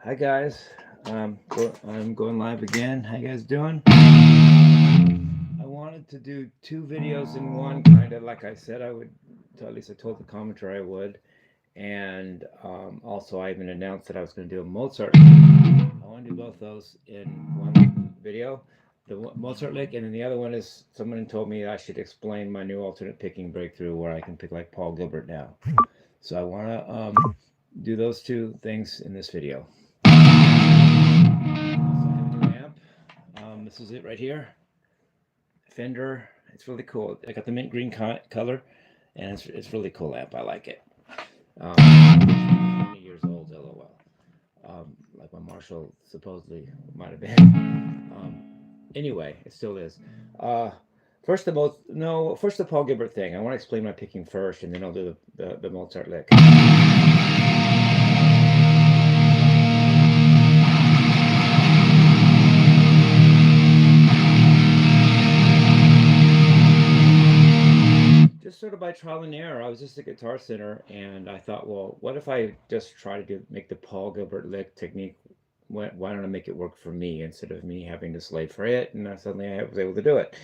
Hi guys, I'm going live again. How you guys doing? I wanted to do two videos in one, kind of like I said I would. At least I told the commenter I would, and also I even announced that I was going to do a Mozart. I want to do both those in one video. The Mozart lick, and then the other one is someone told me I should explain my new alternate picking breakthrough where I can pick like Paul Gilbert now. So I want to do those two things in this video. Amp. This is it right here. Fender. It's really cool. I got the mint green color, and it's really cool amp. I like it. 20 years old, LOL. Like my Marshall supposedly might have been. Anyway, it still is. First the Paul Gilbert thing. I want to explain my picking first, and then I'll do the Mozart lick. Sort of by trial and error. I was just at Guitar Center, and I thought, well, what if I just try to make the Paul Gilbert lick technique? Why don't I make it work for me instead of me having to slave for it? And suddenly I was able to do it.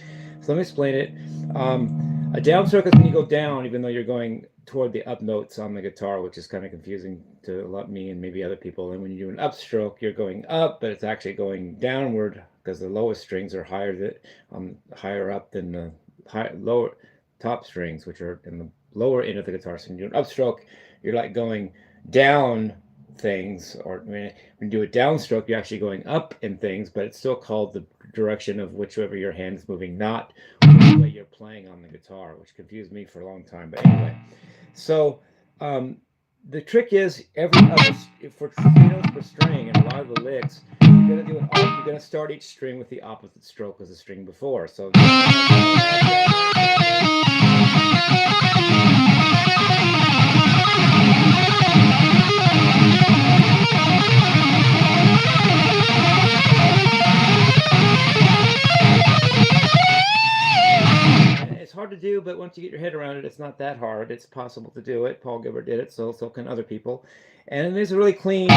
So let me explain it. A downstroke is when you go down, even though you're going toward the up notes on the guitar, which is kind of confusing to a lot me and maybe other people. And when you do an upstroke, you're going up, but it's actually going downward because the lowest strings are higher up than the lower top strings, which are in the lower end of the guitar. So when you do an upstroke, you're like going down things, or when you do a downstroke, you're actually going up in things, but it's still called the direction of whichever your hand is moving, not the way you're playing on the guitar, which confused me for a long time. But anyway, so the trick is for 3 notes per string and a lot of the licks, you're gonna start each string with the opposite stroke as the string before. So it's hard to do, but once you get your head around it, it's not that hard. It's possible to do it. Paul Gilbert did it, so can other people. And there's a really clean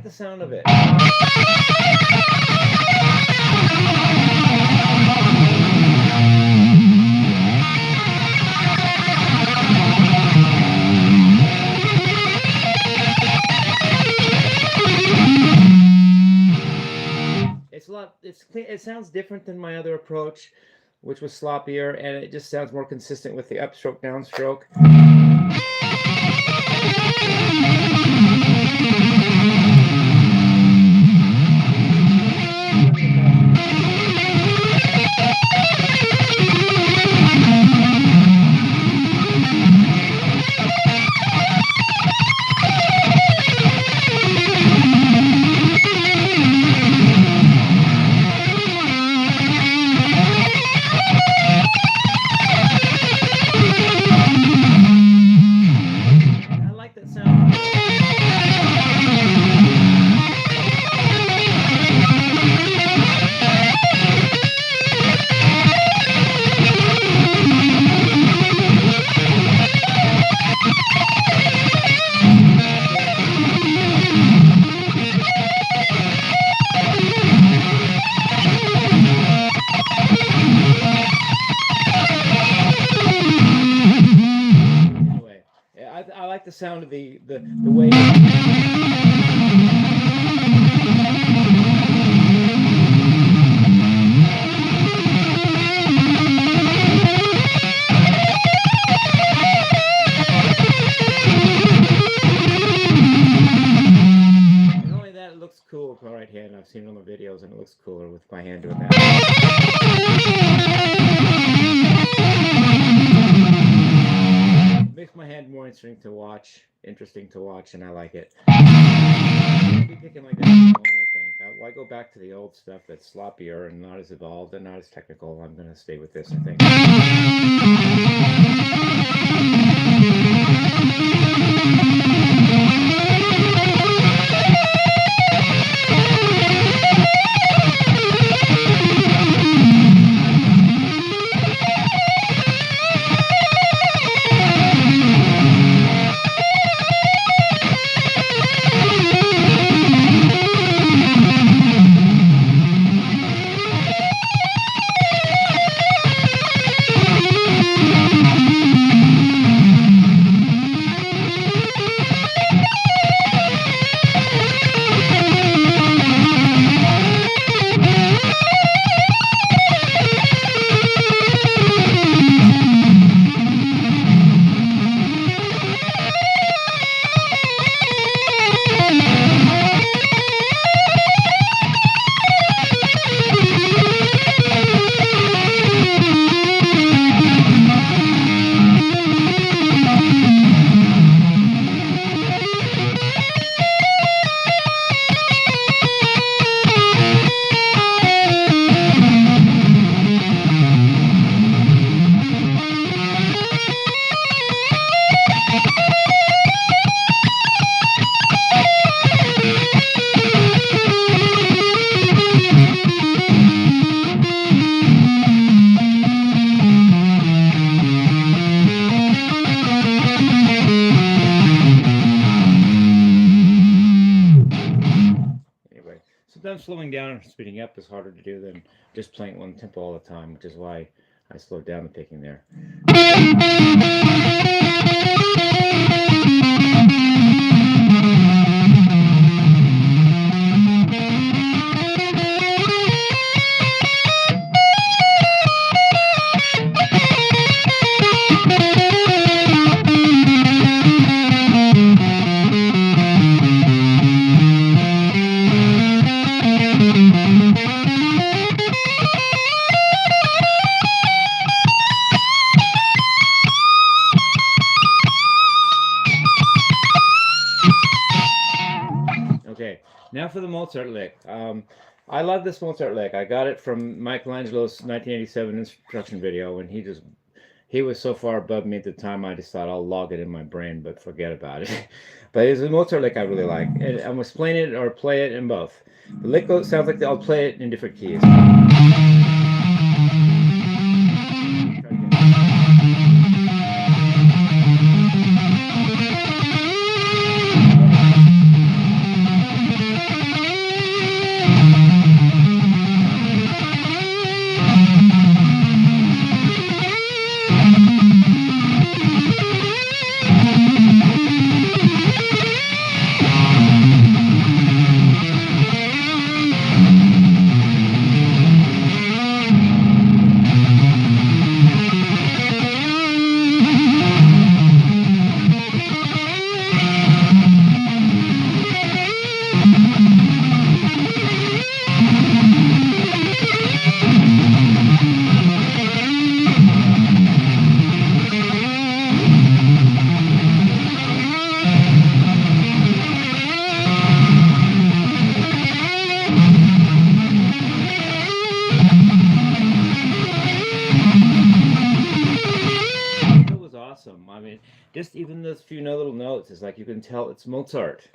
the sound of it. It sounds different than my other approach, which was sloppier, and it just sounds more consistent with the upstroke, downstroke. I like the sound of the way. And only that, it looks cool with my right hand. I've seen it on the videos, and it looks cooler with my hand doing that. Makes my hand more interesting to watch, and I like it. I'll be picking like that if I want, I think. why go back to the old stuff that's sloppier and not as evolved and not as technical? I'm going to stay with this, I think. Sometimes slowing down and speeding up is harder to do than just playing one tempo all the time, which is why I slowed down the picking there. Okay, now for the Mozart lick. I love this Mozart lick. I got it from Michelangelo's 1987 instruction video, and he was so far above me at the time, I just thought I'll log it in my brain, but forget about it. But it's a Mozart lick I really like, and I'm explain it or play it in both. The lick sounds like I'll play it in different keys. Awesome. I mean, just even those few little notes is like you can tell it's Mozart.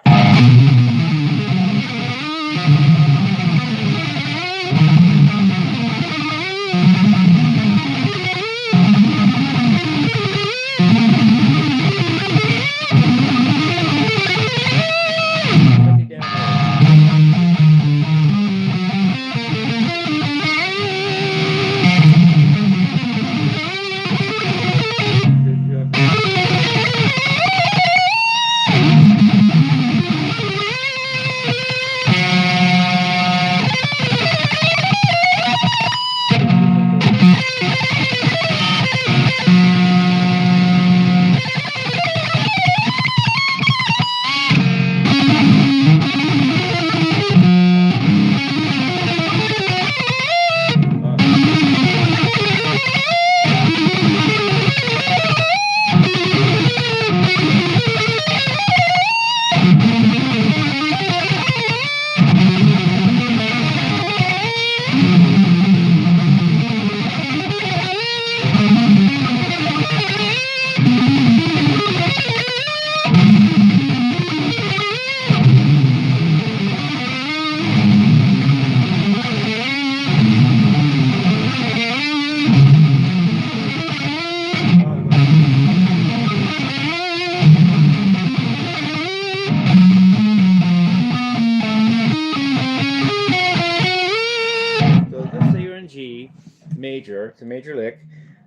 It's a major lick.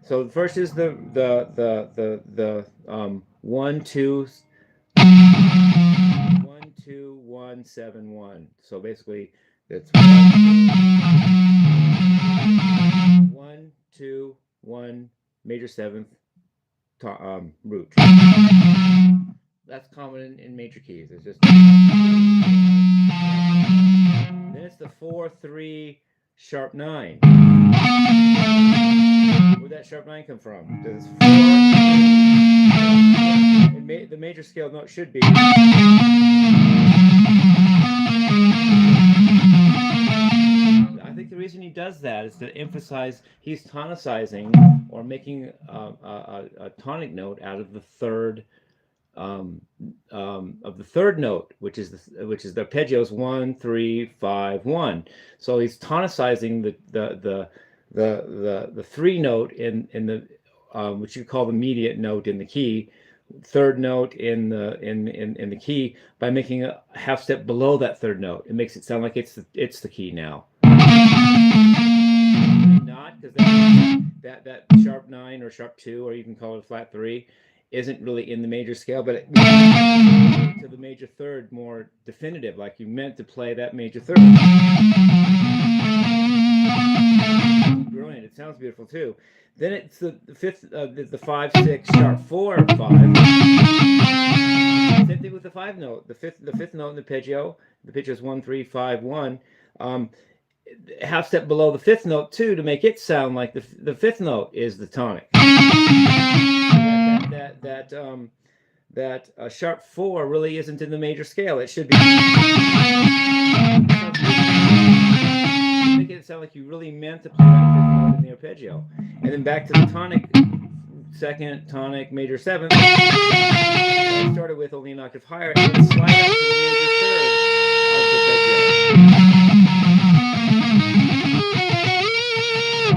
So the first is the 1 2 1 2 1 7 1. So basically, it's 1 2 1 major seventh root. That's common in major keys. It's just then it's the 4 3 sharp 9. Where'd that sharp 9 come from? Does the major scale note should be. I think the reason he does that is to emphasize he's tonicizing or making a tonic note out of the third note, which is the arpeggios 1 3 5 1. So he's tonicizing the 3 note in the which you call the mediate note in the key, third note in the key, by making a half step below that third note. It makes it sound like it's the key now. Not because that sharp 9 or sharp 2, or you can call it a flat 3, isn't really in the major scale, but it makes to the major third more definitive, like you meant to play that major third. Brilliant. It sounds beautiful too. Then it's the fifth, the 5 6 sharp 4 5. Same thing with the 5 note. The fifth note in the arpeggio. The arpeggio is 1 3 5 1. Half step below the 5th note too, to make it sound like the 5th note is the tonic. That sharp 4 really isn't in the major scale. It should be. Make it sound like you really meant to play that 5th note in the arpeggio. And then back to the tonic, 2nd, tonic, major 7th. I started with only an octave higher, and then slide up to the major 3rd of the arpeggio.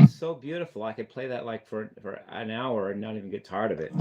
It's so beautiful. I could play that like for an hour and not even get tired of it.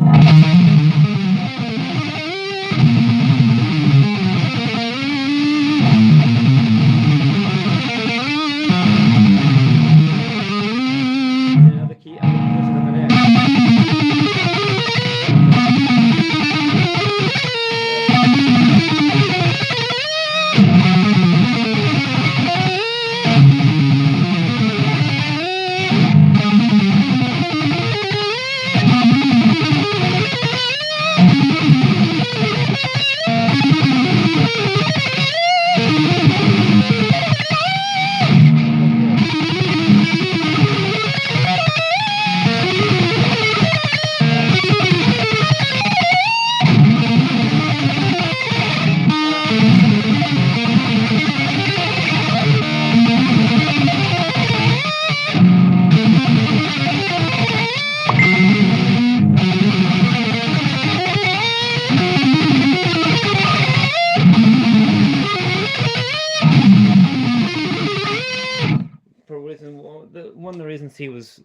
One of the reasons he was,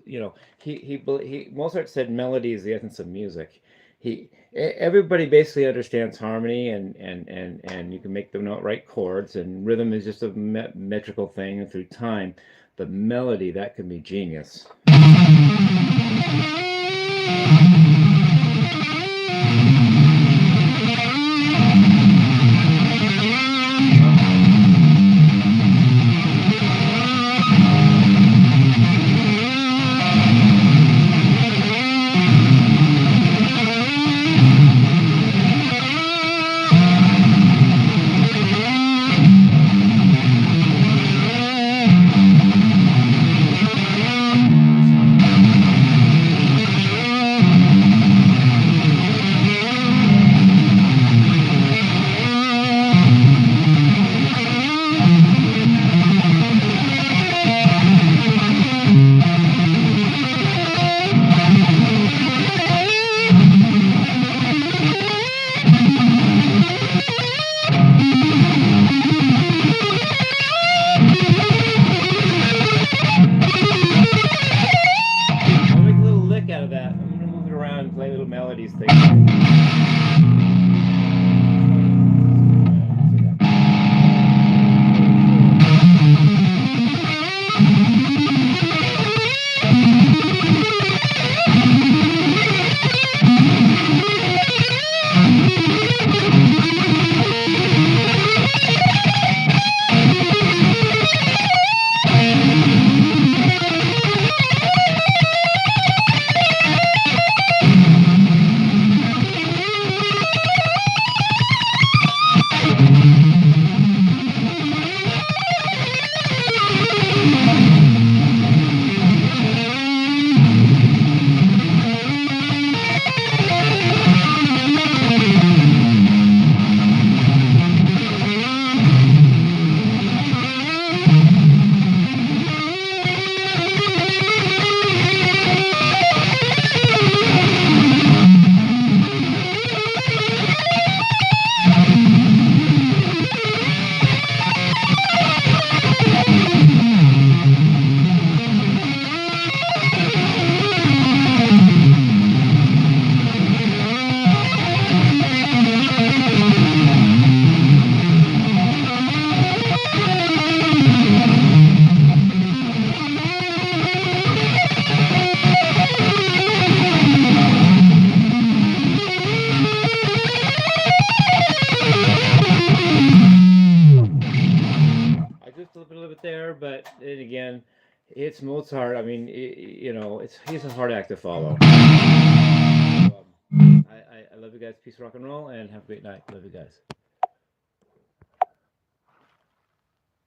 Mozart said melody is the essence of music. Everybody basically understands harmony, and you can make the note right chords, and rhythm is just a metrical thing through time, but melody, that can be genius. just a little bit there, but then again, it's Mozart. I mean, he's a hard act to follow. So, I love you guys. Peace, rock and roll, and have a great night. Love you guys.